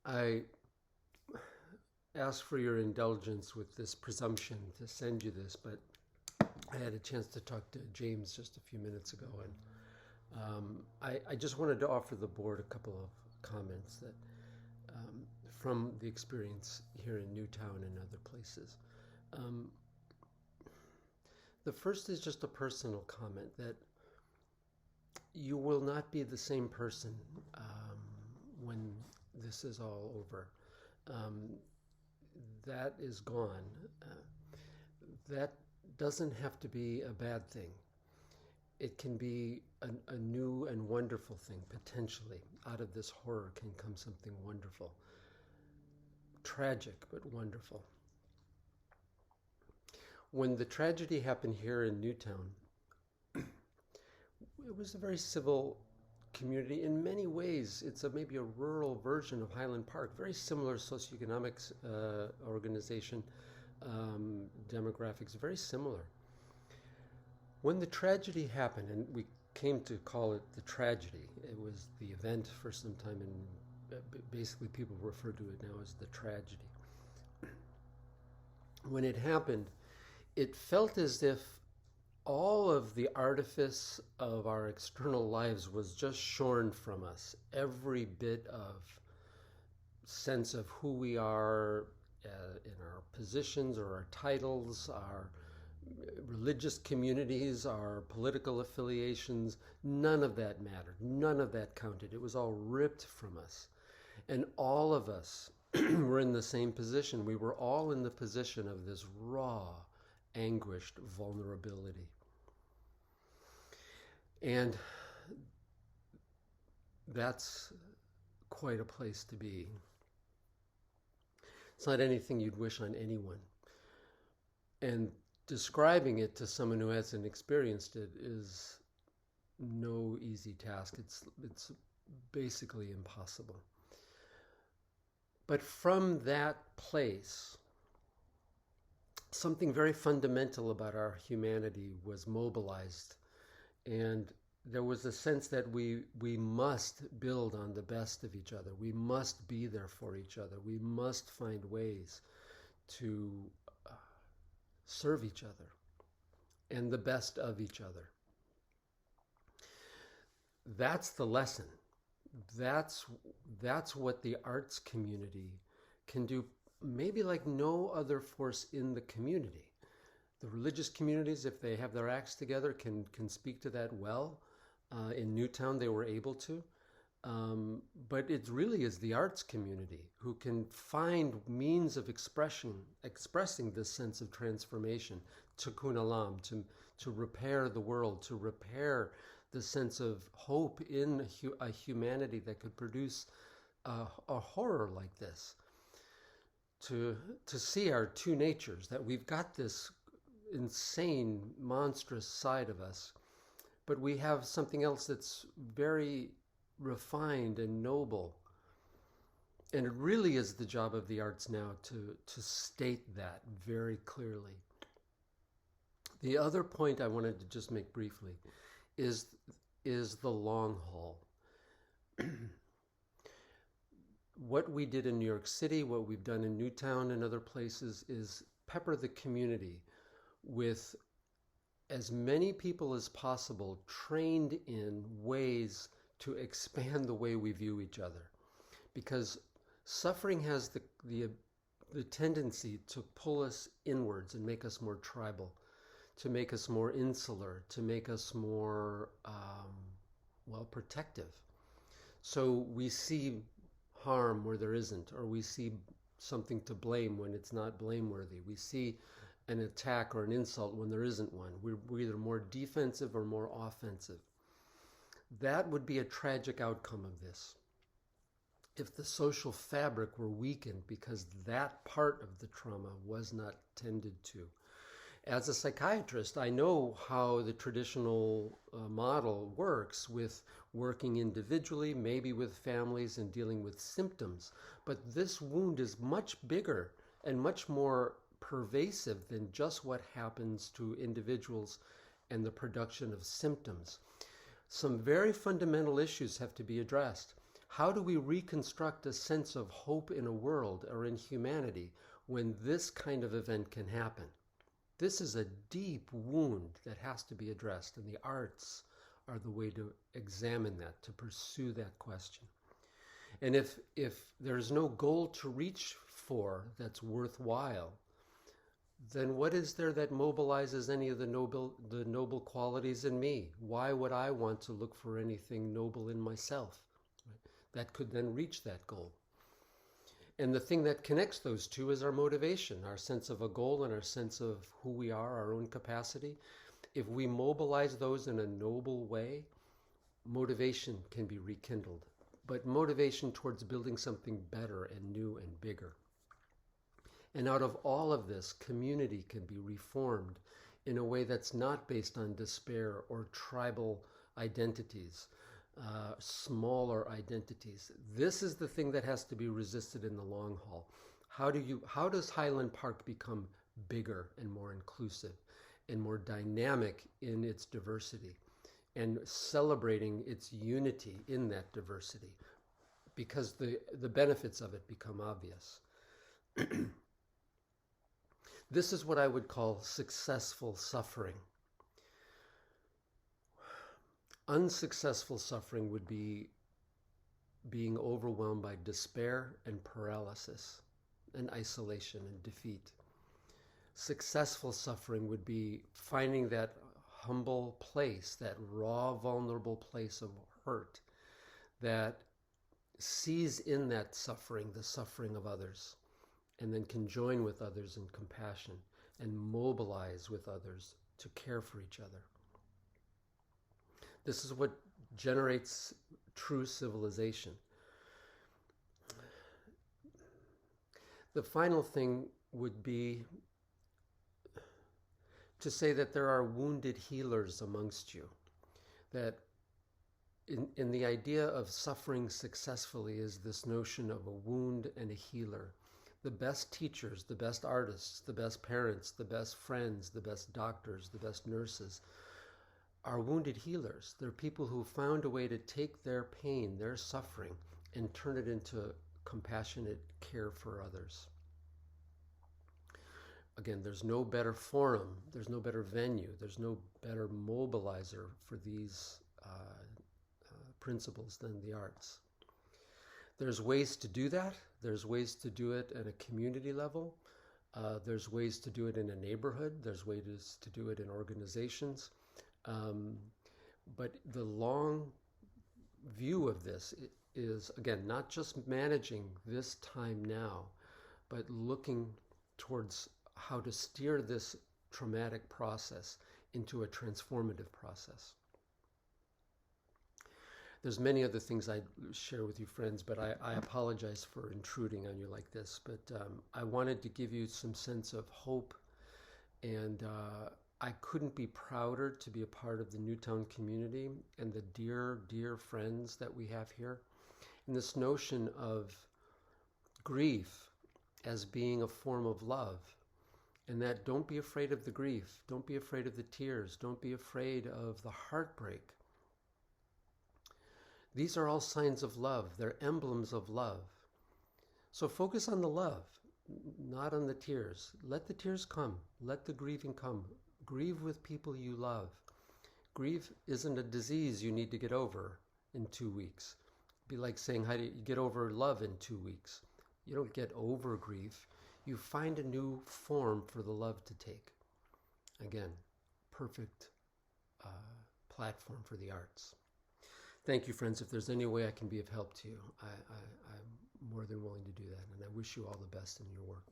I ask for your indulgence with this presumption to send you this, but I had a chance to talk to James just a few minutes ago, and I just wanted to offer the board a couple of comments that from the experience here in Newtown and other places. Um, the first is just a personal comment that you will not be the same person when this is all over. Um, that is gone. That doesn't have to be a bad thing. It can be a new and wonderful thing, potentially. Out of this horror can come something wonderful. Tragic, but wonderful. When the tragedy happened here in Newtown, it was a very civil community. In many ways, it's maybe a rural version of Highland Park, very similar socioeconomic organization, demographics, very similar. When the tragedy happened, and we came to call it the tragedy, it was the event for some time, and basically people refer to it now as the tragedy. When it happened, it felt as if all of the artifice of our external lives was just shorn from us. Every bit of sense of who we are in our positions or our titles, our religious communities, our political affiliations, none of that mattered. None of that counted. It was all ripped from us. And all of us were in the same position. We were all in the position of this raw, anguished vulnerability. And that's quite a place to be. It's not anything you'd wish on anyone. And describing it to someone who hasn't experienced it is no easy task. It's basically impossible. But from that place, something very fundamental about our humanity was mobilized. And there was a sense that we must build on the best of each other. We must be there for each other. We must find ways to serve each other and the best of each other. That's the lesson. That's what the arts community can do, maybe like no other force in the community. The religious communities, if they have their acts together, can speak to that well. In Newtown, they were able to. But it really is the arts community who can find means of expressing this sense of transformation, tikkun olam, to repair the world, to repair the sense of hope in a humanity that could produce a horror like this. To see our two natures, that we've got this insane, monstrous side of us, but we have something else that's very refined and noble. And it really is the job of the arts now to state that very clearly. The other point I wanted to just make briefly is the long haul. What we did in New York City, what we've done in Newtown and other places, is pepper the community with as many people as possible trained in ways to expand the way we view each other. Because suffering has the tendency to pull us inwards and make us more tribal, to make us more insular, to make us more, protective. So we see harm where there isn't, or we see something to blame when it's not blameworthy. We see an attack or an insult when there isn't one. We're either more defensive or more offensive. That would be a tragic outcome of this. If the social fabric were weakened because that part of the trauma was not tended to. As a psychiatrist, I know how the traditional model works with working individually, maybe with families and dealing with symptoms. But this wound is much bigger and much more pervasive than just what happens to individuals and the production of symptoms. Some very fundamental issues have to be addressed. How do we reconstruct a sense of hope in a world or in humanity when this kind of event can happen? This is a deep wound that has to be addressed, and the arts are the way to examine that, to pursue that question. And if there's no goal to reach for that's worthwhile, then what is there that mobilizes any of the noble qualities in me? Why would I want to look for anything noble in myself? Right? That could then reach that goal. And the thing that connects those two is our motivation, our sense of a goal and our sense of who we are, our own capacity. If we mobilize those in a noble way, motivation can be rekindled. But motivation towards building something better and new and bigger. And out of all of this, community can be reformed in a way that's not based on despair or tribal identities, smaller identities. This is the thing that has to be resisted in the long haul. How does Highland Park become bigger and more inclusive and more dynamic in its diversity and celebrating its unity in that diversity? Because the benefits of it become obvious. This is what I would call successful suffering. Unsuccessful suffering would be being overwhelmed by despair and paralysis and isolation and defeat. Successful suffering would be finding that humble place, that raw, vulnerable place of hurt that sees in that suffering the suffering of others, and then can join with others in compassion and mobilize with others to care for each other. This is what generates true civilization. The final thing would be to say that there are wounded healers amongst you, that in the idea of suffering successfully is this notion of a wound and a healer. The best teachers, the best artists, the best parents, the best friends, the best doctors, the best nurses are wounded healers. They're people who found a way to take their pain, their suffering, and turn it into compassionate care for others. Again, there's no better forum, there's no better venue, there's no better mobilizer for these principles than the arts. There's ways to do that. There's ways to do it at a community level. There's ways to do it in a neighborhood. There's ways to do it in organizations. But the long view of this is, again, not just managing this time now, but looking towards how to steer this traumatic process into a transformative process. There's many other things I'd share with you, friends, but I apologize for intruding on you like this. But I wanted to give you some sense of hope, and I couldn't be prouder to be a part of the Newtown community and the dear, dear friends that we have here. And this notion of grief as being a form of love, and that don't be afraid of the grief, don't be afraid of the tears, don't be afraid of the heartbreak. These are all signs of love. They're emblems of love. So focus on the love, not on the tears. Let the tears come. Let the grieving come. Grieve with people you love. Grief isn't a disease you need to get over in 2 weeks. It'd be like saying, how do you get over love in 2 weeks? You don't get over grief. You find a new form for the love to take. Again, perfect platform for the arts. Thank you, friends. If there's any way I can be of help to you, I'm more than willing to do that. And I wish you all the best in your work.